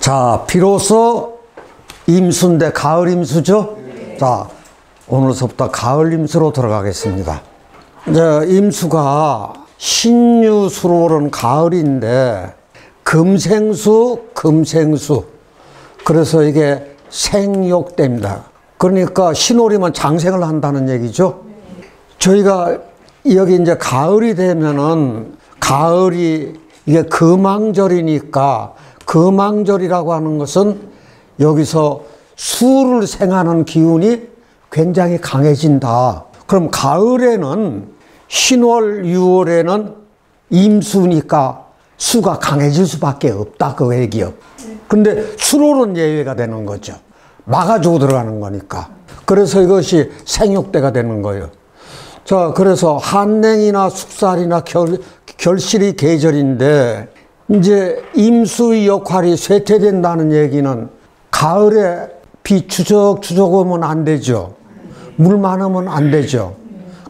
자, 비로소 임수인데 가을 임수죠? 자, 오늘서부터 가을 임수로 들어가겠습니다. 이제 임수가 신유수로는 가을인데 금생수. 그래서 이게 생육대입니다. 그러니까 신월이면 장생을 한다는 얘기죠. 저희가 여기 이제 가을이 되면은 가을이 이게 금왕절이니까 금왕절이라고 하는 것은 여기서 수를 생하는 기운이 굉장히 강해진다. 그럼 가을에는 신월, 6월에는 임수니까 수가 강해질 수밖에 없다. 그 얘기요. 근데 수로는 예외가 되는 거죠. 막아주고 들어가는 거니까. 그래서 이것이 생육대가 되는 거예요. 자, 그래서 한냉이나 숙살이나 결실이 계절인데 이제 임수의 역할이 쇠퇴된다는 얘기는 가을에 비 추적추적 오면 안 되죠. 물 많으면 안 되죠.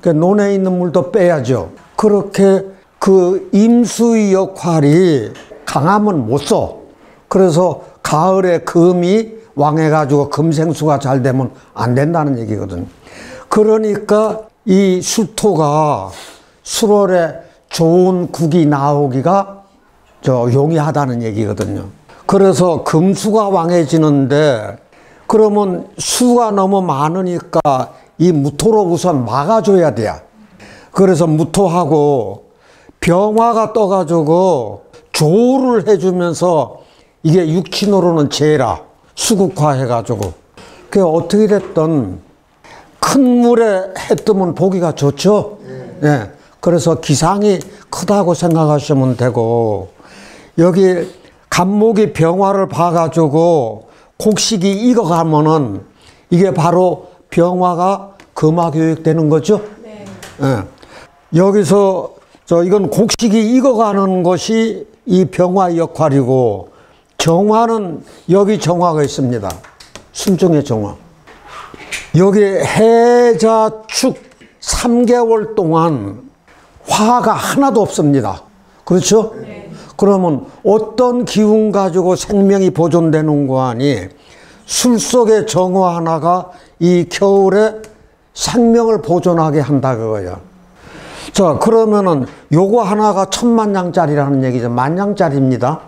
그러니까 논에 있는 물도 빼야죠. 그렇게 그 임수의 역할이 강하면 못 써. 그래서 가을에 금이 왕해가지고 금생수가 잘 되면 안 된다는 얘기거든. 그러니까 이 수토가 수월에 좋은 국이 나오기가 용이하다는 얘기거든요. 그래서 금수가 왕해지는데 그러면 수가 너무 많으니까 이 무토로 우선 막아줘야 돼요. 그래서 무토하고 병화가 떠가지고 조를 해주면서 이게 육친으로는 재라 수국화 해가지고 그게 어떻게 됐든 큰 물에 해 뜨면 보기가 좋죠. 네. 그래서 기상이 크다고 생각하시면 되고 여기 간목이 병화를 봐가지고 곡식이 익어가면은 이게 바로 병화가 금화교육되는 거죠. 네. 네. 여기서 이건 곡식이 익어가는 것이 이 병화의 역할이고 정화는 여기 정화가 있습니다. 순종의 정화. 여기 해자축 3개월 동안 화가 하나도 없습니다. 그렇죠? 네. 그러면 어떤 기운 가지고 생명이 보존되는 거 아니 술 속의 정화 하나가 이 겨울에 생명을 보존하게 한다 그거예요. 자, 그러면은 요거 하나가 1000만냥짜리라는 얘기죠. 만냥짜리입니다.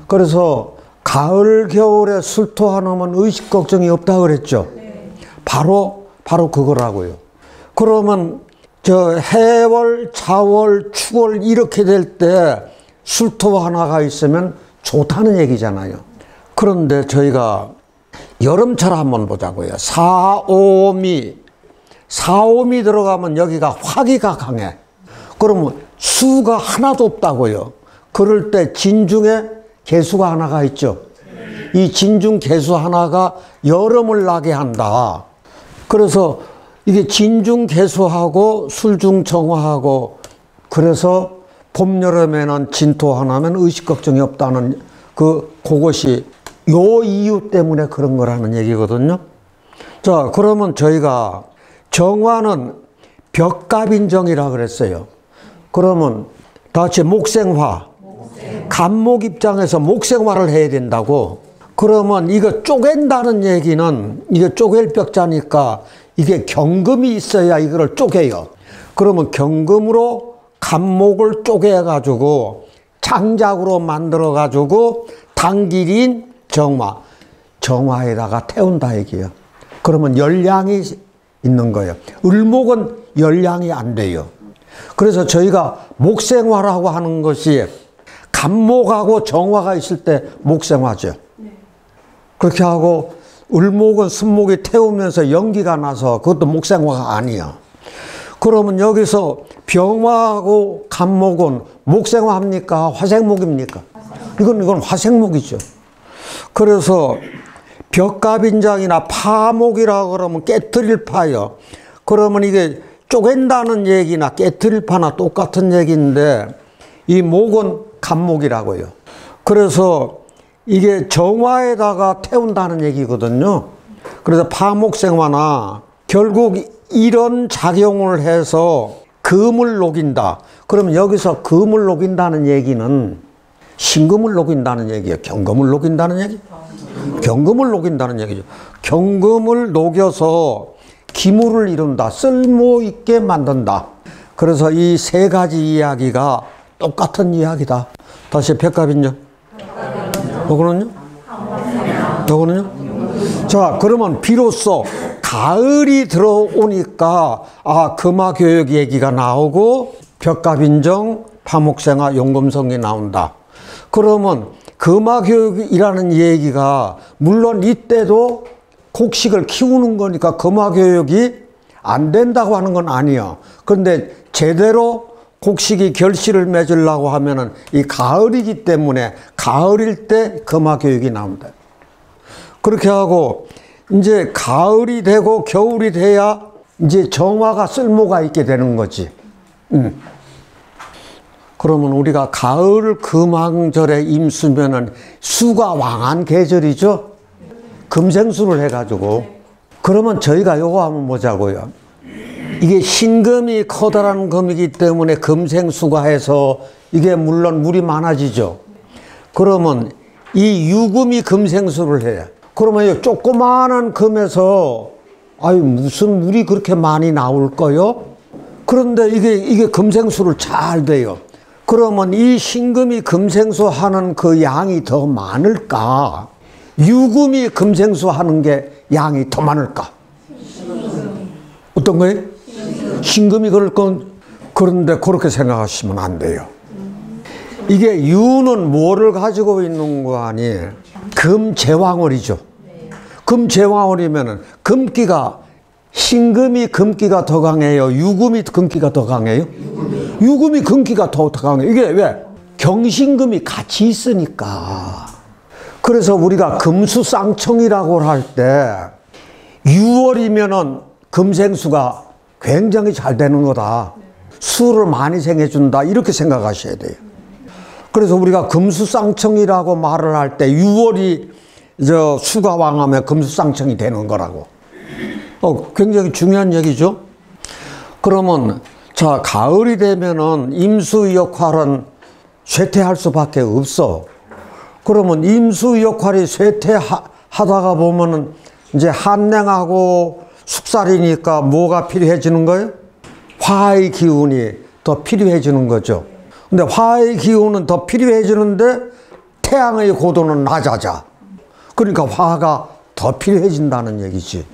그래서 가을 겨울에 술토 하나면 의식 걱정이 없다 그랬죠. 바로 그거라고요. 그러면 해월, 자월, 축월 이렇게 될 때 술토 하나가 있으면 좋다는 얘기잖아요. 그런데 저희가 여름철 한번 보자고요. 사오미 들어가면 여기가 화기가 강해. 그러면 수가 하나도 없다고요. 그럴 때 진중에 개수가 하나가 있죠. 이 진중 개수 하나가 여름을 나게 한다. 그래서 이게 진중 개수하고 술중 정화하고 그래서 봄, 여름에는 진토 하나면 의식 걱정이 없다는 그것이 요 이유 때문에 그런 거라는 얘기거든요. 자, 그러면 저희가 정화는 벽갑인정이라 그랬어요. 그러면 다같이 목생화. 간목 입장에서 목생화를 해야 된다고. 그러면 이거 쪼갠다는 얘기는 이게 쪼갤 벽자니까 이게 경금이 있어야 이거를 쪼개요. 그러면 경금으로 간목을 쪼개가지고 장작으로 만들어가지고 당길인 정화에다가 태운다 얘기예요. 그러면 열량이 있는 거예요. 을목은 열량이 안 돼요. 그래서 저희가 목생화라고 하는 것이 간목하고 정화가 있을 때 목생화죠. 그렇게 하고 을목은 순목이 태우면서 연기가 나서 그것도 목생화가 아니야. 그러면 여기서 병화하고 간목은 목생화입니까? 화생목입니까? 이건 화생목이죠. 그래서 벽갑인장이나 파목이라 그러면 깨트릴 파요. 그러면 이게 쪼갠다는 얘기나 깨트릴 파나 똑같은 얘기인데 이 목은 간목이라고요. 그래서 이게 정화에다가 태운다는 얘기거든요. 그래서 파목생화나 결국 이런 작용을 해서 금을 녹인다. 그러면 여기서 금을 녹인다는 얘기는 신금을 녹인다는 얘기예요? 경금을 녹인다는 얘기? 경금을 녹인다는 얘기죠. 경금을 녹여서 기물을 이룬다. 쓸모있게 만든다. 그래서 이 세 가지 이야기가 똑같은 이야기다. 다시 백갑인요? 요거는요? 요거는요? 자, 그러면 비로소 가을이 들어오니까 금화교육 얘기가 나오고 벽갑인정, 파목생화, 용금성이 나온다. 그러면 금화교육이라는 얘기가 물론 이때도 곡식을 키우는 거니까 금화교육이 안 된다고 하는 건 아니야. 그런데 제대로 곡식이 결실을 맺으려고 하면은 이 가을이기 때문에 가을일 때 금화교육이 나온다. 그렇게 하고 이제 가을이 되고 겨울이 돼야 이제 정화가 쓸모가 있게 되는 거지. 그러면 우리가 가을 금왕절에 임수면은 수가 왕한 계절이죠. 금생수를 해가지고. 그러면 저희가 요거 한번 보자고요. 이게 신금이 커다란 금이기 때문에 금생수가 해서 이게 물론 물이 많아지죠. 그러면 이 유금이 금생수를 해요. 그러면 이 조그마한 금에서 무슨 물이 그렇게 많이 나올까요? 그런데 이게 금생수를 잘 돼요. 그러면 이 신금이 금생수 하는 그 양이 더 많을까? 유금이 금생수 하는 게 양이 더 많을까? 어떤 거예요? 신금이 그럴 건, 그런데 그렇게 생각하시면 안 돼요. 이게 유는 뭐를 가지고 있는 거 아니에요? 금제왕월이죠. 금제왕월이면은 금기가, 신금이 금기가 더 강해요? 유금이 금기가 더 강해요? 유금이 금기가 더 강해요. 이게 왜? 경신금이 같이 있으니까. 그래서 우리가 금수쌍청이라고 할 때 6월이면은 금생수가 굉장히 잘 되는 거다. 수를 많이 생해준다. 이렇게 생각하셔야 돼요. 그래서 우리가 금수쌍청이라고 말을 할 때 6월이 수가 왕하면 금수쌍청이 되는 거라고. 굉장히 중요한 얘기죠. 그러면 자, 가을이 되면은 임수 역할은 쇠퇴할 수밖에 없어. 그러면 임수 역할이 쇠퇴하다가 보면은 이제 한냉하고 숙살이니까 뭐가 필요해지는 거예요? 화의 기운이 더 필요해지는 거죠. 근데 화의 기운은 더 필요해지는데 태양의 고도는 낮아져. 그러니까 화가 더 필요해진다는 얘기지.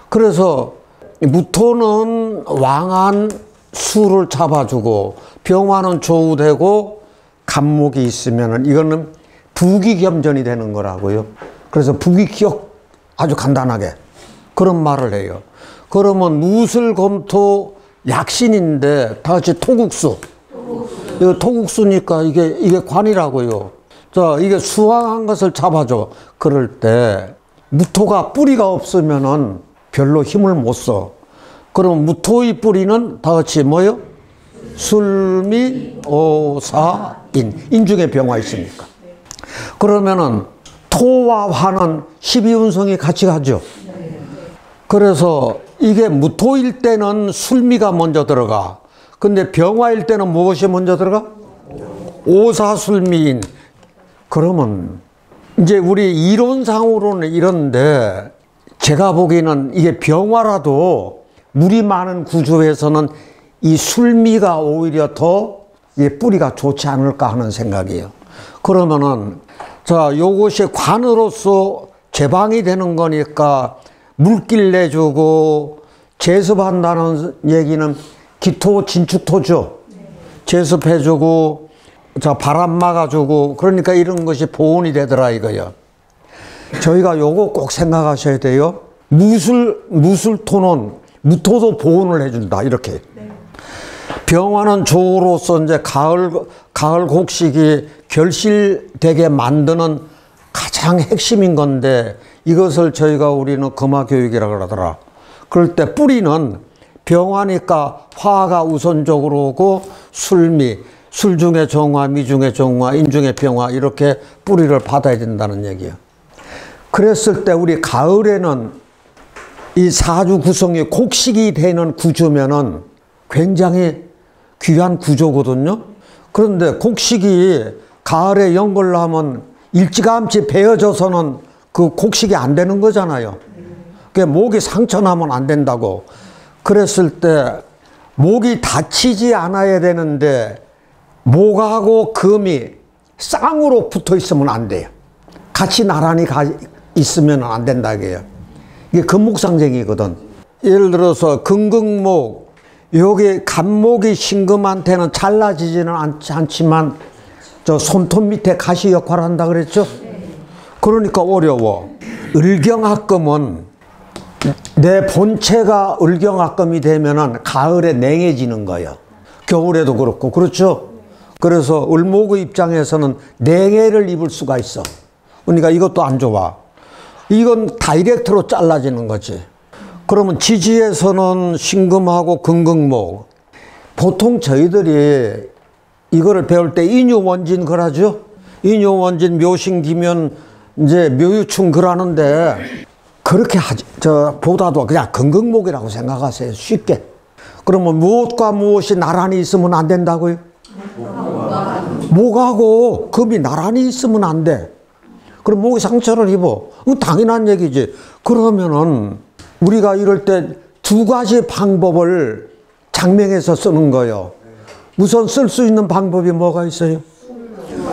그래서 무토는 왕한 수를 잡아주고 병화는 조우되고 간목이 있으면은 이거는 부기겸전이 되는 거라고요. 그래서 부기기억 아주 간단하게 그런 말을 해요. 그러면 무술검토 약신인데 다 같이 토국수. 이거 토국수니까 이게 관이라고요. 자, 이게 수왕한 것을 잡아줘. 그럴 때 무토가 뿌리가 없으면은 별로 힘을 못 써. 그럼 무토의 뿌리는 다 같이 뭐요? 술미, 오사, 인중에 병화 있으니까. 그러면은 토와 화는 12운성이 같이 가죠. 그래서 이게 무토일 때는 술미가 먼저 들어가. 근데 병화일 때는 무엇이 먼저 들어가? 오사술미인. 그러면 이제 우리 이론상으로는 이런데 제가 보기에는 이게 병화라도 물이 많은 구조에서는 이 술미가 오히려 더 뿌리가 좋지 않을까 하는 생각이에요. 그러면은 자, 요것이 관으로서 제방이 되는 거니까 물길 내주고 제습한다는 얘기는 기토 진축토죠. 제습해주고 자, 바람 막아주고 그러니까 이런 것이 보온이 되더라 이거요. 저희가 요거 꼭 생각하셔야 돼요. 무술토는 무토도 보온을 해준다 이렇게. 병화는 조로서 이제 가을 곡식이 결실되게 만드는 가장 핵심인 건데 이것을 우리는 금화교육이라고 그러더라. 그럴 때 뿌리는 병화니까 화가 우선적으로 오고 술미, 술 중에 정화, 미 중에 정화, 인 중에 병화 이렇게 뿌리를 받아야 된다는 얘기예요. 그랬을 때 우리 가을에는 이 사주 구성이 곡식이 되는 구조면은 굉장히 귀한 구조거든요. 그런데 곡식이 가을에 연걸로 하면 일찌감치 베어져서는 그 곡식이 안 되는 거잖아요. 목이 상처나면 안 된다고. 그랬을 때 목이 다치지 않아야 되는데 목하고 금이 쌍으로 붙어 있으면 안 돼요. 같이 나란히 있으면 안 된다 이게요. 이게 금목상쟁이거든. 예를 들어서 금극목, 여기 간목이 신금한테는 잘라지지는 않지만 저 손톱 밑에 가시 역할을 한다 그랬죠? 그러니까 어려워. 을경합금은 내 본체가 을경합금이 되면은 가을에 냉해지는 거예요. 겨울에도 그렇고, 그렇죠? 그래서 을목의 입장에서는 냉해를 입을 수가 있어. 그러니까 이것도 안 좋아. 이건 다이렉트로 잘라지는 거지. 그러면 지지에서는 신금하고 금극목. 보통 저희들이 이거를 배울 때 인유원진 그러죠? 인유원진 묘신기면 이제 묘유충 그러는데 그렇게 보다도 그냥 금극목이라고 생각하세요. 쉽게. 그러면 무엇과 무엇이 나란히 있으면 안 된다고요? 목하고 금이 나란히 있으면 안 돼. 그럼 목이 상처를 입어. 그건 당연한 얘기지. 그러면은 우리가 이럴 때 두 가지 방법을 장명해서 쓰는 거예요. 우선 쓸 수 있는 방법이 뭐가 있어요?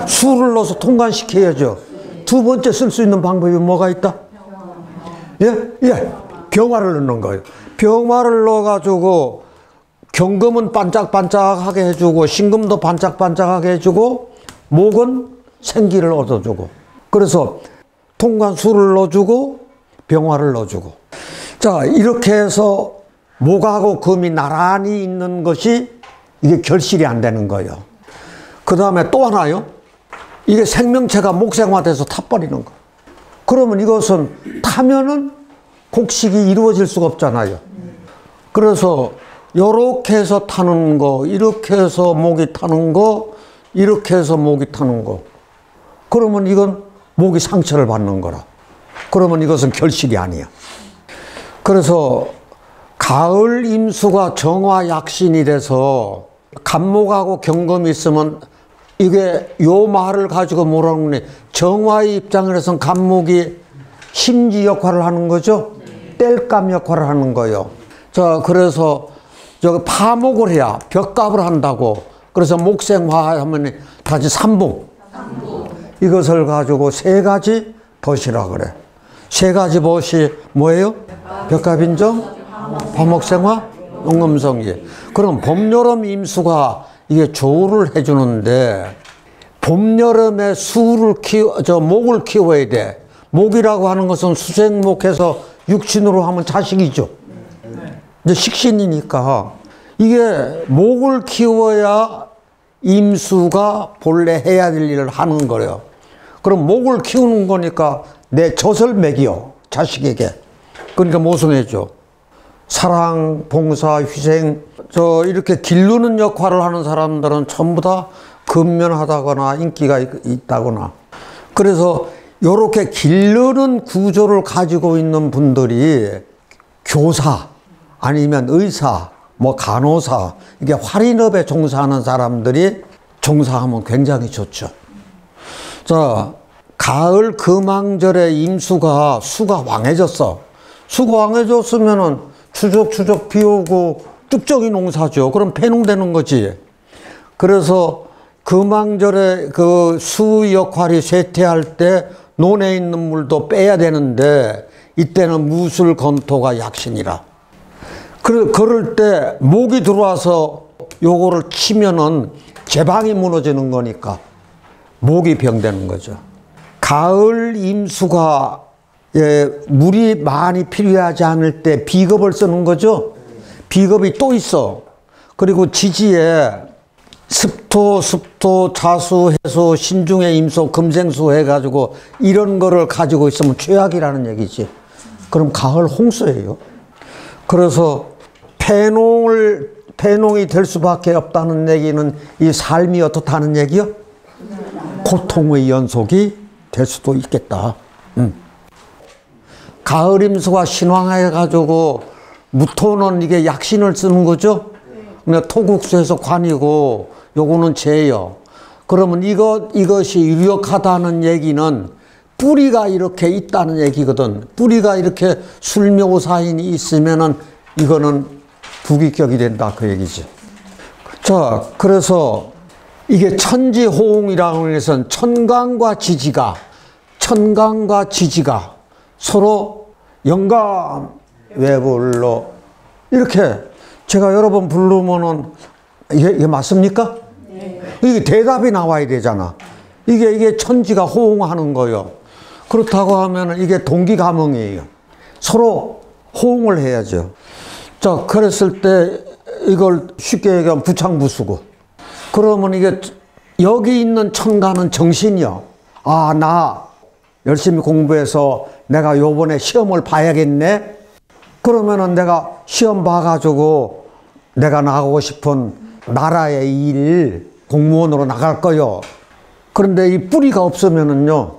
수를 넣어서 통관시켜야죠. 두 번째 쓸 수 있는 방법이 뭐가 있다? 병화를 넣는 거예요. 병화를 넣어가지고 경금은 반짝반짝하게 해주고 신금도 반짝반짝하게 해주고 목은 생기를 얻어주고, 그래서 통관수를 넣어주고 병화를 넣어주고. 자, 이렇게 해서 목하고 금이 나란히 있는 것이 이게 결실이 안 되는 거예요. 그 다음에 또 하나요. 이게 생명체가 목생화돼서 타버리는 거. 그러면 이것은 타면은 곡식이 이루어질 수가 없잖아요. 그래서 이렇게 해서 타는 거, 이렇게 해서 목이 타는 거, 이렇게 해서 목이 타는 거. 그러면 이건 목이 상처를 받는 거라. 그러면 이것은 결실이 아니야. 그래서 가을 임수가 정화약신이 돼서 간목하고 경금이 있으면 이게 요 말을 가지고 뭐라고 그러니, 정화의 입장에서는 간목이 심지 역할을 하는 거죠. 땔감 역할을 하는 거예요. 자, 그래서 저기 파목을 해야 벽갑을 한다고. 그래서 목생화 하면 다시 삼복. 이것을 가지고 세 가지 벗이라 그래. 세 가지 벗이 뭐예요? 벽갑인정, 파목생화, 용금성기. 그럼 봄, 여름 임수가 이게 조우를 해주는데, 봄, 여름에 목을 키워야 돼. 목이라고 하는 것은 수생목해서 육신으로 하면 자식이죠. 이제 식신이니까. 이게 목을 키워야 임수가 본래 해야 될 일을 하는 거래요. 그럼 목을 키우는 거니까 내 젖을 먹여, 자식에게. 그러니까 모성애죠. 사랑, 봉사, 희생, 이렇게 기르는 역할을 하는 사람들은 전부 다 근면하다거나 인기가 있다거나. 그래서 이렇게 기르는 구조를 가지고 있는 분들이 교사, 아니면 의사, 간호사, 이게 활인업에 종사하는 사람들이 종사하면 굉장히 좋죠. 자, 가을 금왕절에 임수가 수가 왕해졌어. 수가 왕해졌으면은 추적추적 비 오고 뚝정이 농사죠. 그럼 폐농되는 거지. 그래서 금왕절에 그 수 역할이 쇠퇴할 때 논에 있는 물도 빼야 되는데, 이때는 무술 건토가 약신이라. 그럴 때 목이 들어와서 요거를 치면은 제방이 무너지는 거니까 목이 병되는 거죠. 가을 임수가 물이 많이 필요하지 않을 때 비겁을 쓰는 거죠. 비겁이 또 있어. 그리고 지지에 습토, 자수, 해수, 신중에 임수, 금생수 해가지고 이런 거를 가지고 있으면 최악이라는 얘기지. 그럼 가을 홍수예요. 그래서 폐농이 될 수밖에 없다는 얘기는 이 삶이 어떻다는 얘기요? 고통의 연속이 될 수도 있겠다. 가을 임수가 신왕해가지고 무토는 이게 약신을 쓰는 거죠. 그러니까 토국수에서 관이고 요거는 재요. 그러면 이것이 유력하다는 얘기는 뿌리가 이렇게 있다는 얘기거든. 뿌리가 이렇게 술묘사인이 있으면은 이거는 부귀격이 된다 그 얘기지. 자, 그래서 이게 천지호응이라고 해서 천간과 지지가 서로 영감 외불로 이렇게 제가 여러 번 부르면은 이게 맞습니까? 네. 이게 대답이 나와야 되잖아. 이게 천지가 호응하는 거예요. 그렇다고 하면 이게 동기감흥이에요. 서로 호응을 해야죠. 자, 그랬을 때 이걸 쉽게 얘기하면 부창부수고. 그러면 이게 여기 있는 천간은 정신이요. 아, 나 열심히 공부해서 내가 요번에 시험을 봐야겠네. 그러면은 내가 시험 봐가지고 내가 나가고 싶은 나라의 일 공무원으로 나갈 거요. 그런데 이 뿌리가 없으면은요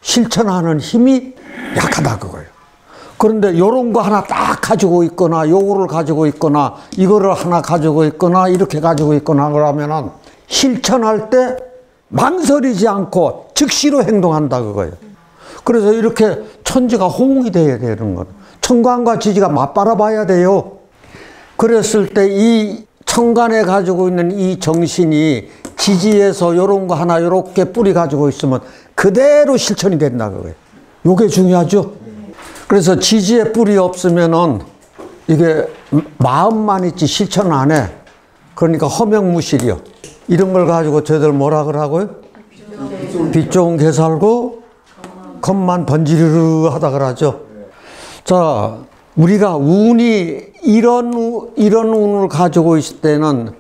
실천하는 힘이 약하다 그거예요. 그런데 요런 거 하나 딱 가지고 있거나 요거를 가지고 있거나 이거를 하나 가지고 있거나 이렇게 가지고 있거나 그러면은 실천할 때 망설이지 않고 즉시로 행동한다 그거예요. 그래서 이렇게 천지가 호응이 돼야 되는 거예요. 천간과 지지가 맞바라 봐야 돼요. 그랬을 때 이 천간에 가지고 있는 이 정신이 지지에서 요런 거 하나 요렇게 뿌리 가지고 있으면 그대로 실천이 된다 그거예요. 요게 중요하죠. 그래서 지지에 뿌리 없으면은 이게 마음만 있지 실천 안 해. 그러니까 허명무실이요. 이런 걸 가지고 저희들 뭐라 그러고요? 빛 좋은 개 살고 겉만 번지르르 하다 그러죠. 자, 우리가 운이 이런 운을 가지고 있을 때는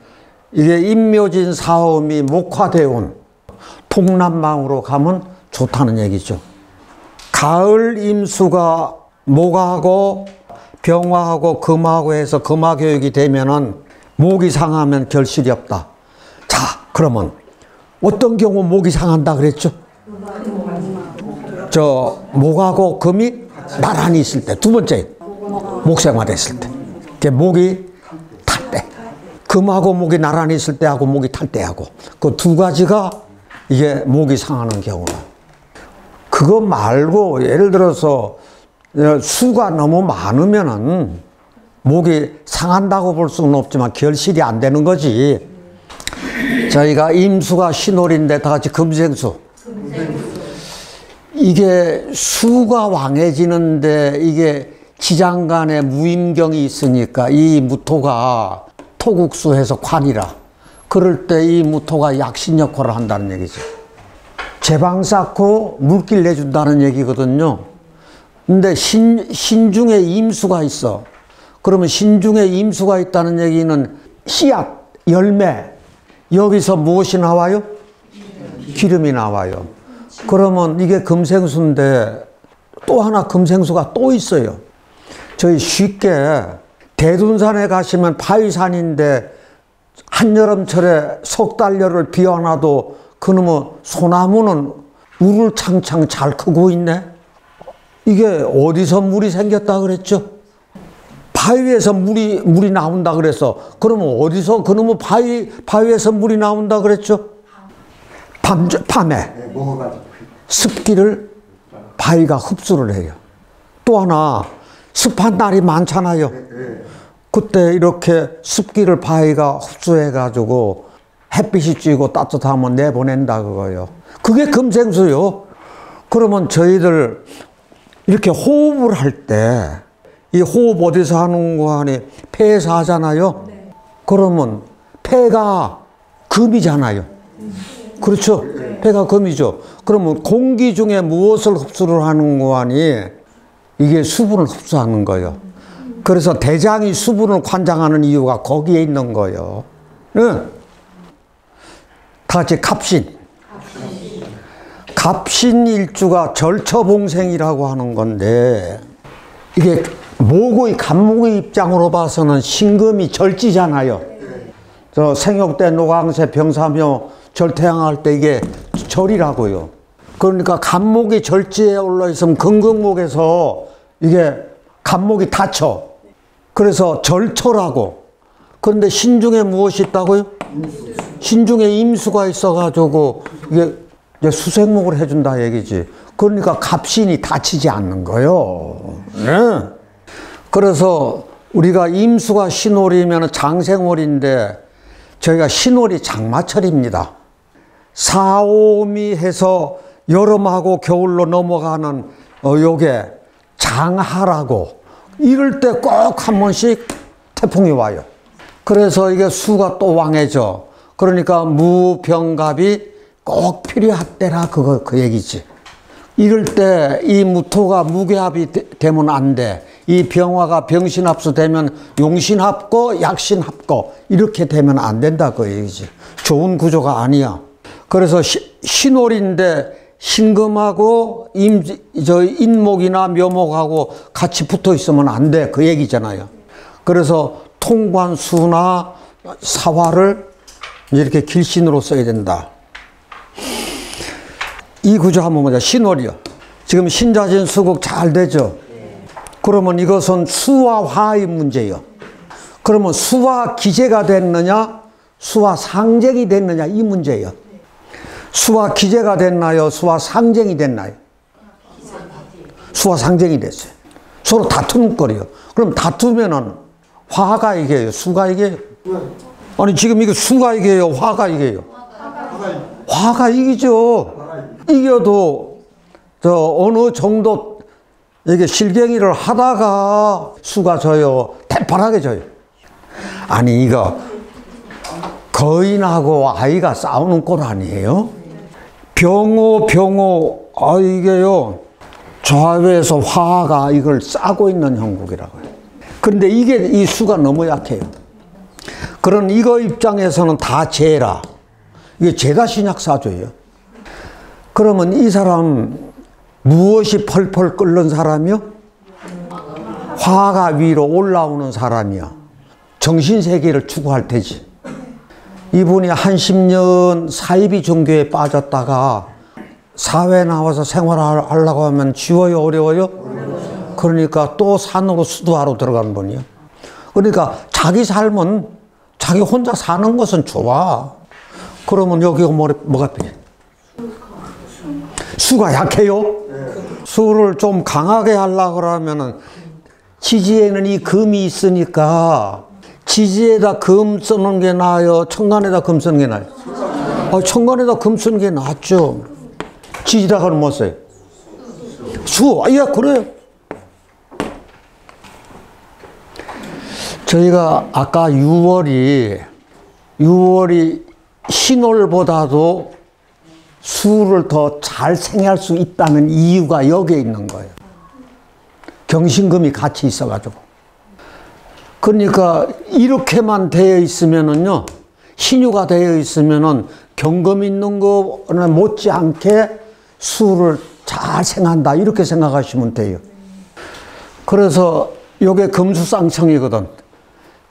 이게 임묘진 사음이 목화대운 동남방으로 가면 좋다는 얘기죠. 가을 임수가 목하고 병화하고 금하고 해서 금화교육이 되면은 목이 상하면 결실이 없다. 자, 그러면 어떤 경우 목이 상한다 그랬죠? 저 목하고 금이 나란히 있을 때, 두 번째 목생활했을 때, 이게 목이 탈 때, 금하고 목이 나란히 있을 때하고 목이 탈 때하고 그 두 가지가 이게 목이 상하는 경우라. 그거 말고 예를 들어서 수가 너무 많으면은 목이 상한다고 볼 수는 없지만 결실이 안 되는 거지. 저희가 임수가 신월인데 다 같이 금생수. 이게 수가 왕해지는데 이게 지장간에 무임경이 있으니까 이 무토가 토국수해서 관이라. 그럴 때 이 무토가 약신 역할을 한다는 얘기죠. 제방 쌓고 물길 내준다는 얘기거든요. 근데 신중에 임수가 있어. 그러면 신중에 임수가 있다는 얘기는 씨앗, 열매, 여기서 무엇이 나와요? 기름이 나와요. 그러면 이게 금생수인데 또 하나 금생수가 또 있어요. 저희 쉽게 대둔산에 가시면 바위산인데 한여름철에 석 달열을 비워놔도 그놈의 소나무는 물을 창창 잘 크고 있네. 이게 어디서 물이 생겼다 그랬죠? 바위에서 물이 나온다 그래서 그러면 어디서 그놈의 바위에서 물이 나온다 그랬죠? 밤에 습기를 바위가 흡수를 해요. 또 하나 습한 날이 많잖아요. 그때 이렇게 습기를 바위가 흡수해 가지고 햇빛이 쬐고 따뜻하면 내보낸다 그거예요. 그게 금생수요. 그러면 저희들 이렇게 호흡을 할 때 이 호흡 어디서 하는 거 하니 폐에서 하잖아요. 그러면 폐가 금이잖아요. 그렇죠? 폐가 금이죠. 그러면 공기 중에 무엇을 흡수를 하는 거 하니 이게 수분을 흡수하는 거예요. 그래서 대장이 수분을 관장하는 이유가 거기에 있는 거예요. 응. 다 같이 갑신. 갑신일주가 절처봉생이라고 하는 건데 이게 목의 간목의 입장으로 봐서는 신금이 절지잖아요. 저 생육대 노강세 병사묘 절태양할 때 이게 절이라고요. 그러니까 간목이 절지에 올라 있으면 금극목에서 이게 간목이 닫혀. 그래서 절처라고. 그런데 신중에 무엇이 있다고요? 신중에 임수가 있어가지고 이게 수생목을 해준다 얘기지. 그러니까 갑신이 다치지 않는 거요. 네. 그래서 우리가 임수가 신월이면 장생월인데 저희가 신월이 장마철입니다. 사오미 해서 여름하고 겨울로 넘어가는 요게 장하라고 이럴 때 꼭 한 번씩 태풍이 와요. 그래서 이게 수가 또 왕해져. 그러니까 무병갑이 꼭 필요하대라 그 얘기지. 이럴 때 이 무토가 무괴합이 되면 안 돼. 이 병화가 병신합수 되면 용신합고 약신합고 이렇게 되면 안 된다 그 얘기지. 좋은 구조가 아니야. 그래서 신월인데 신금하고 인목이나 묘목하고 같이 붙어 있으면 안 돼 그 얘기잖아요. 그래서 통관수나 사화를 이렇게 길신으로 써야 된다. 이 구조 한번 보자. 신월이요. 지금 신자진 수국 잘 되죠? 그러면 이것은 수와 화의 문제예요. 그러면 수와 기재가 됐느냐, 수와 상쟁이 됐느냐 이 문제예요. 수와 기재가 됐나요? 수와 상쟁이 됐나요? 수와 상쟁이 됐어요. 서로 다툼거려요. 그럼 다투면은 화가 이겨요? 수가 이겨요? 아니 지금 이거 수가 이겨요? 화가 이겨요? 화가 이기죠. 이겨도 어느 정도 이게 실갱이를 하다가 수가 져요. 대파랗게 져요. 아니 이거 거인하고 아이가 싸우는 꼴 아니에요? 병호 이게요 좌우에서 화가 이걸 싸고 있는 형국이라고 해요. 그런데 이게 이 수가 너무 약해요. 그런 이거 입장에서는 다 죄라. 이게 죄다 신약사조예요. 그러면 이 사람 무엇이 펄펄 끓는 사람이요? 화가 위로 올라오는 사람이요. 정신세계를 추구할 테지. 이분이 한 10년 사이비 종교에 빠졌다가 사회 나와서 생활하려고 하면 쉬워요? 어려워요? 그러니까 또 산으로 수도하러 들어간 분이요. 그러니까 자기 삶은 자기 혼자 사는 것은 좋아. 그러면 여기가 뭐가 필요해? 수가 약해요? 수를 좀 강하게 하려고 그러면은 지지에는 이 금이 있으니까 지지에다 금 쓰는 게 나아요? 천간에다 금 쓰는 게 나아요? 천간에다 금 쓰는 게 낫죠. 지지다가는 뭐 써요? 수. 예, 그래요. 저희가 아까 6월이 신월보다도 수를 더 잘 생활할 수 있다는 이유가 여기에 있는 거예요. 경신금이 같이 있어가지고. 그러니까 이렇게만 되어 있으면은요, 신유가 되어 있으면은 경금 있는 거나 못지않게 수를 잘 생한다 이렇게 생각하시면 돼요. 그래서 요게 금수쌍청이거든.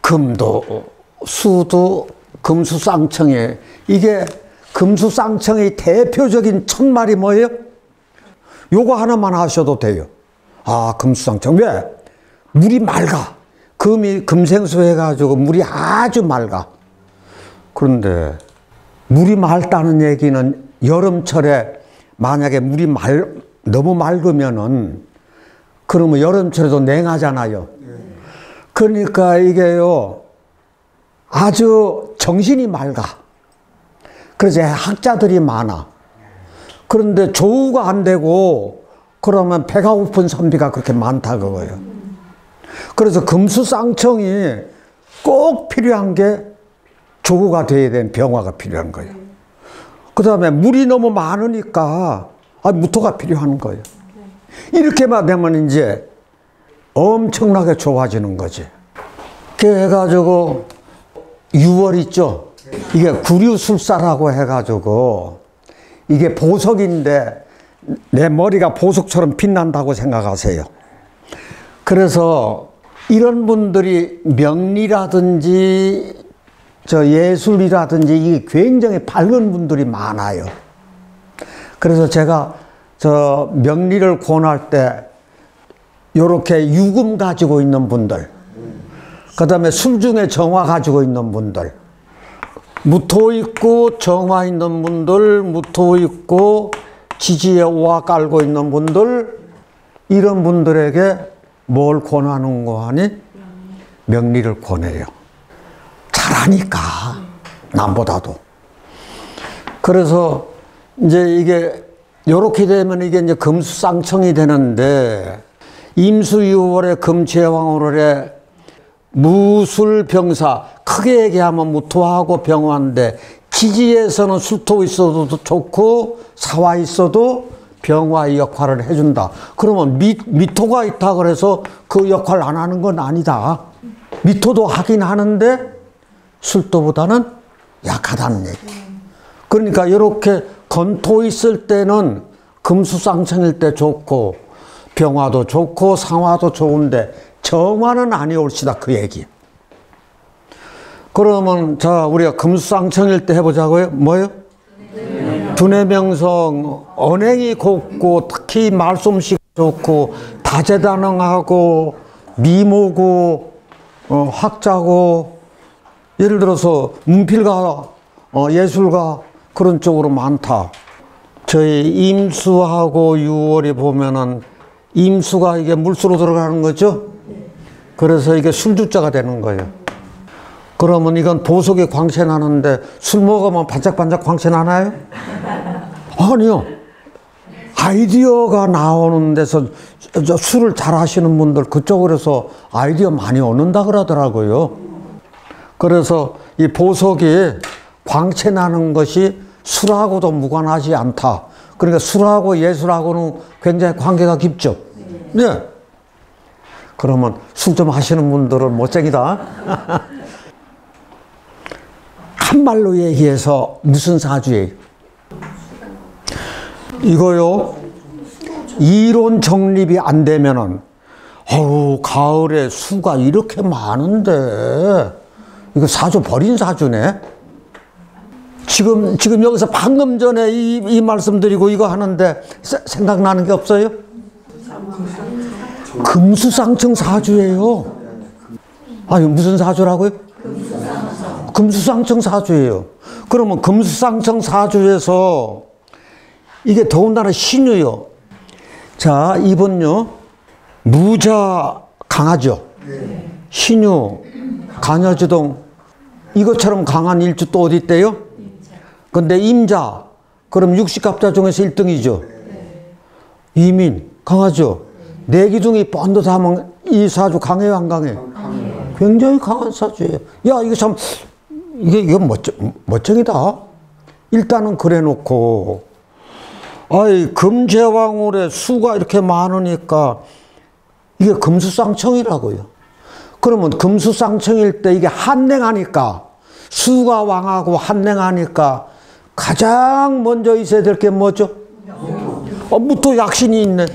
금도 수도 금수쌍청이에요. 이게 금수쌍청의 대표적인 첫말이 뭐예요? 요거 하나만 하셔도 돼요. 금수쌍청. 왜? 물이 맑아. 금이 금생수 해가지고 물이 아주 맑아. 그런데 물이 맑다는 얘기는 여름철에 만약에 물이 너무 맑으면은 그러면 여름철에도 냉하잖아요. 그러니까 이게요 아주 정신이 맑아. 그래서 학자들이 많아. 그런데 조우가 안 되고 그러면 배가 고픈 선비가 그렇게 많다 그거예요. 그래서 금수쌍청이 꼭 필요한 게 조우가 돼야 되는 병화가 필요한 거예요. 그 다음에 물이 너무 많으니까 무토가 필요한 거예요. 이렇게만 되면 이제 엄청나게 좋아지는 거지. 그래 해가지고 6월 있죠. 이게 구류술사라고 해가지고 이게 보석인데 내 머리가 보석처럼 빛난다고 생각하세요. 그래서 이런 분들이 명리라든지 예술이라든지 이게 굉장히 밝은 분들이 많아요. 그래서 제가 명리를 권할 때 요렇게 유금 가지고 있는 분들 그 다음에 술중에 정화 가지고 있는 분들, 무토 있고 정화 있는 분들, 무토 있고 지지에 오화 깔고 있는 분들, 이런 분들에게 뭘 권하는가 하니 명리를 권해요. 잘하니까 남보다도. 그래서 이제 이게 요렇게 되면 이게 이제 금수쌍청이 되는데, 임수유월에 금제왕월에 무술병사, 크게 얘기하면 무토하고 병화인데, 지지에서는 술토 있어도 좋고 사화 있어도 병화의 역할을 해준다. 그러면 미토가 있다 그래서 그 역할 안 하는 건 아니다. 미토도 하긴 하는데 술토보다는 약하다는 얘기예요. 그러니까 이렇게 건토 있을 때는 금수쌍청일 때 좋고 병화도 좋고 상화도 좋은데 정화는 아니올시다, 그 얘기. 그러면 자, 우리가 금수쌍청일 때 해보자고요. 뭐요? 두뇌명성, 언행이 곱고 특히 말솜씨가 좋고 다재다능하고 미모고 학자고, 예를 들어서 문필가, 예술가 그런 쪽으로 많다. 저희 임수하고 유월이 보면은 임수가 이게 물수로 들어가는 거죠. 그래서 이게 술주자가 되는 거예요. 그러면 이건 보석이 광채 나는데 술 먹으면 반짝반짝 광채 나나요? 아니요. 아이디어가 나오는 데서 술을 잘 하시는 분들 그쪽으로 해서 아이디어 많이 얻는다 그러더라고요. 그래서 이 보석이 광채 나는 것이 술하고도 무관하지 않다. 그러니까 술하고 예술하고는 굉장히 관계가 깊죠. 네. 그러면 술 좀 하시는 분들은 멋쟁이다. 한말로 얘기해서 무슨 사주예요? 이거요, 이론 정립이 안 되면은, 가을에 수가 이렇게 많은데 이거 사주 버린 사주네. 지금 여기서 방금 전에 이 말씀 드리고 이거 하는데 생각나는 게 없어요? 금수쌍청 사주예요. 아니, 무슨 사주라고요? 금수쌍청 사주예요. 그러면 금수쌍청 사주에서 이게 더군다나 신유요. 자, 이번요, 무자 강하죠. 신유, 간여주동, 이것처럼 강한 일주 또 어디 있대요? 근데 임자, 그럼 육식갑자 중에서 1등이죠. 이민, 강하죠. 내기둥이 번듯하면 이 사주 강해요, 안 강해? 굉장히 강한 사주예요. 야, 이거 참, 이거 멋쟁이다. 일단은 그래 놓고, 아이, 금제왕월에 수가 이렇게 많으니까 이게 금수쌍청이라고요. 그러면 금수쌍청일 때 이게 한냉하니까, 수가 왕하고 한냉하니까 가장 먼저 있어야 될 게 뭐죠? 무토약신이 있네.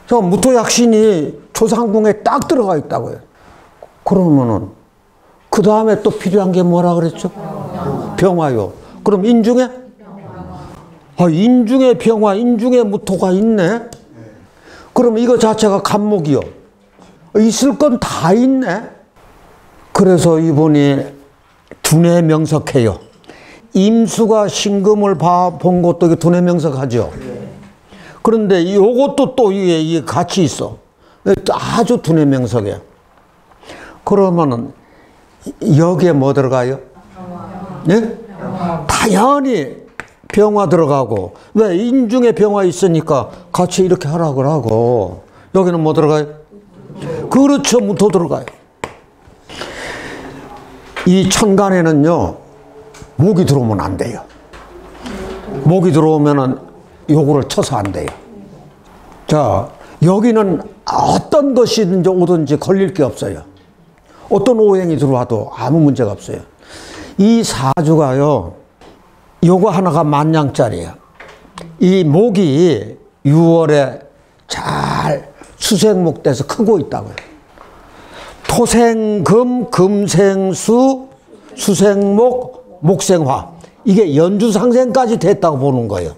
저 무토약신이 조상궁에 딱 들어가 있다고요. 그러면은 그 다음에 또 필요한 게 뭐라 그랬죠? 병화요. 그럼 인중에? 인중에 병화, 인중에 무토가 있네. 그럼 이거 자체가 간목이요. 있을 건 다 있네. 그래서 이분이 두뇌명석해요. 임수가 신금을 본 것도 두뇌명석하죠. 그런데 이것도 또 이게 같이 있어. 아주 두뇌명석이에요. 그러면은 여기에 뭐 들어가요? 네? 당연히 병화 들어가고. 왜? 인중에 병화 있으니까 같이 이렇게 하라고 하고. 여기는 뭐 들어가요? 그렇죠. 무토 들어가요. 이 천간에는요, 목이 들어오면 안 돼요. 목이 들어오면은 요거를 쳐서 안 돼요. 자, 여기는 어떤 것이든지 오든지 걸릴 게 없어요. 어떤 오행이 들어와도 아무 문제가 없어요. 이 사주가요, 요거 하나가 만냥짜리예요. 이 목이 6월에 잘 수생목 돼서 크고 있다고요. 토생금, 금생수, 수생목, 목생화. 이게 연주상생까지 됐다고 보는 거예요.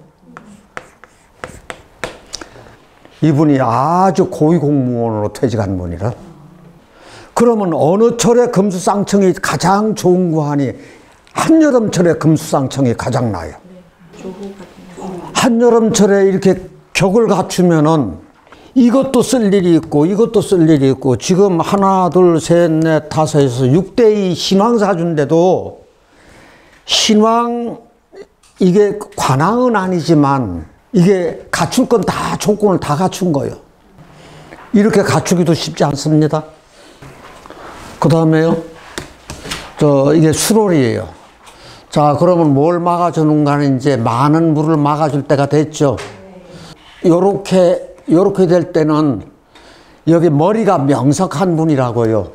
이분이 아주 고위공무원으로 퇴직한 분이라. 그러면 어느 철에 금수쌍청이 가장 좋은 거 하니 한여름철에 금수쌍청이 가장 나아요. 한여름철에 이렇게 격을 갖추면은 이것도 쓸 일이 있고 이것도 쓸 일이 있고 지금 하나 둘 셋 넷 다섯에서 6대의 신왕사주인데도 신왕 이게 관왕은 아니지만 이게 갖출 건 다 조건을 다 갖춘 거예요. 이렇게 갖추기도 쉽지 않습니다. 그 다음에요. 이게 수롤이에요. 자, 그러면 뭘 막아주는가는 이제 많은 물을 막아줄 때가 됐죠. 요렇게 될 때는 여기 머리가 명석한 분이라고요.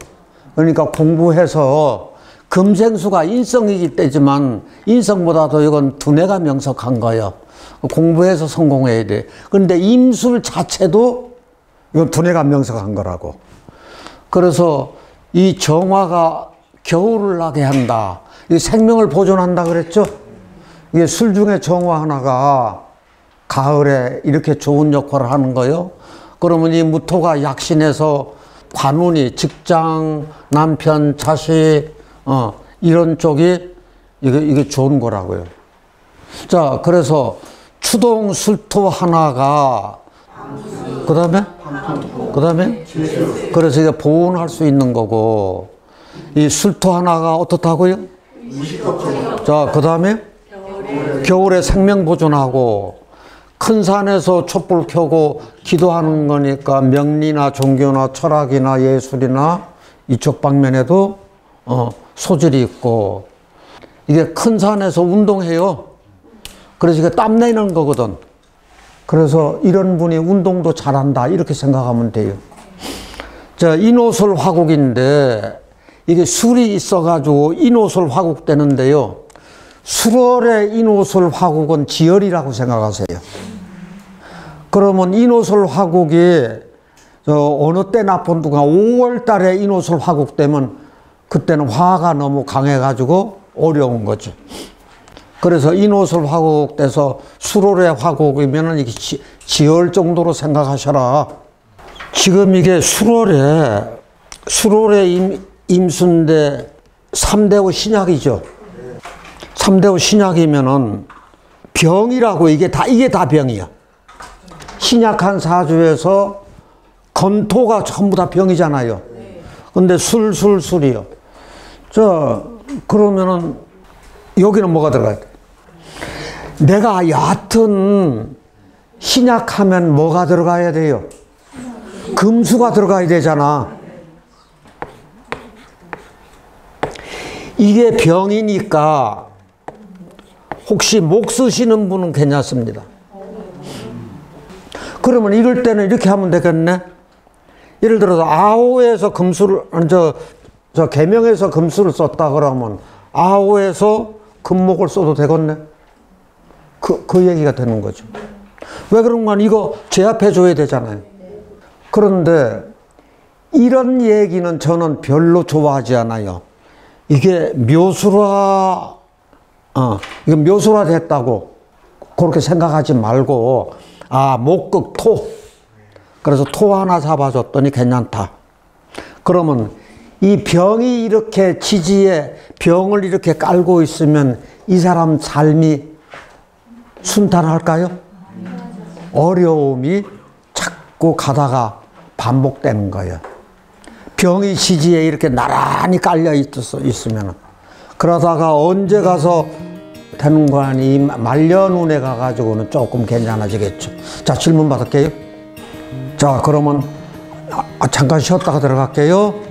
그러니까 공부해서 금생수가 인성이기 때지만 인성보다도 이건 두뇌가 명석한 거예요. 공부해서 성공해야 돼. 그런데 임술 자체도 이건 두뇌가 명석한 거라고. 그래서 이 정화가 겨울을 나게 한다. 이 생명을 보존한다 그랬죠? 이게 술 중에 정화 하나가 가을에 이렇게 좋은 역할을 하는 거예요. 그러면 이 무토가 약신해서 관운이 직장, 남편, 자식, 이런 쪽이 이게 좋은 거라고요. 자, 그래서 추동 술토 하나가 그 다음에 그래서 이게 보온할 수 있는 거고 이 술토 하나가 어떻다고요? 자, 그 다음에 겨울에 생명 보존하고 큰 산에서 촛불 켜고 기도하는 거니까 명리나 종교나 철학이나 예술이나 이쪽 방면에도 소질이 있고 이게 큰 산에서 운동해요. 그래서 이게 땀 내는 거거든. 그래서 이런 분이 운동도 잘한다 이렇게 생각하면 돼요. 자, 인호술 화국인데 이게 술이 있어가지고 인호술 화국 되는데요. 술월의 인호술 화국은 지열이라고 생각하세요. 그러면 인호술 화국이 어느 때 나쁜 누가 5월 달에 인호술 화국 되면 그때는 화가 너무 강해가지고 어려운 거죠. 그래서 인호술 화국 돼서 술월의 화국이면은 이게 지열 정도로 생각하셔라. 지금 이게 술월의 임수인데 3대호 신약이죠. 3대호 신약이면은 병이라고 이게 다 병이야. 신약한 사주에서 건토가 전부 다 병이잖아요. 근데 술이요. 자, 그러면은 여기는 뭐가 들어가야 돼? 내가 얕은 신약하면 뭐가 들어가야 돼요? 금수가 들어가야 되잖아. 이게 병이니까 혹시 목 쓰시는 분은 괜찮습니다. 그러면 이럴 때는 이렇게 하면 되겠네. 예를 들어서 아오에서 금수를 저 계명에서 금수를 썼다 그러면 아오에서 금목을 써도 되겠네. 그 얘기가 되는 거죠. 왜 그런가? 이거 제압해 줘야 되잖아요. 그런데 이런 얘기는 저는 별로 좋아하지 않아요. 이게 묘술화 됐다고 그렇게 생각하지 말고 목극 토. 그래서 토 하나 잡아줬더니 괜찮다. 그러면 이 병이 이렇게 지지에 병을 이렇게 깔고 있으면 이 사람 삶이 순탄할까요? 어려움이 자꾸 가다가 반복되는 거예요. 병이 지지에 이렇게 나란히 깔려 있으면 그러다가 언제 가서 되는 거 아니 말년운에 가가지고는 조금 괜찮아지겠죠. 자, 질문 받을게요. 자, 그러면 잠깐 쉬었다가 들어갈게요.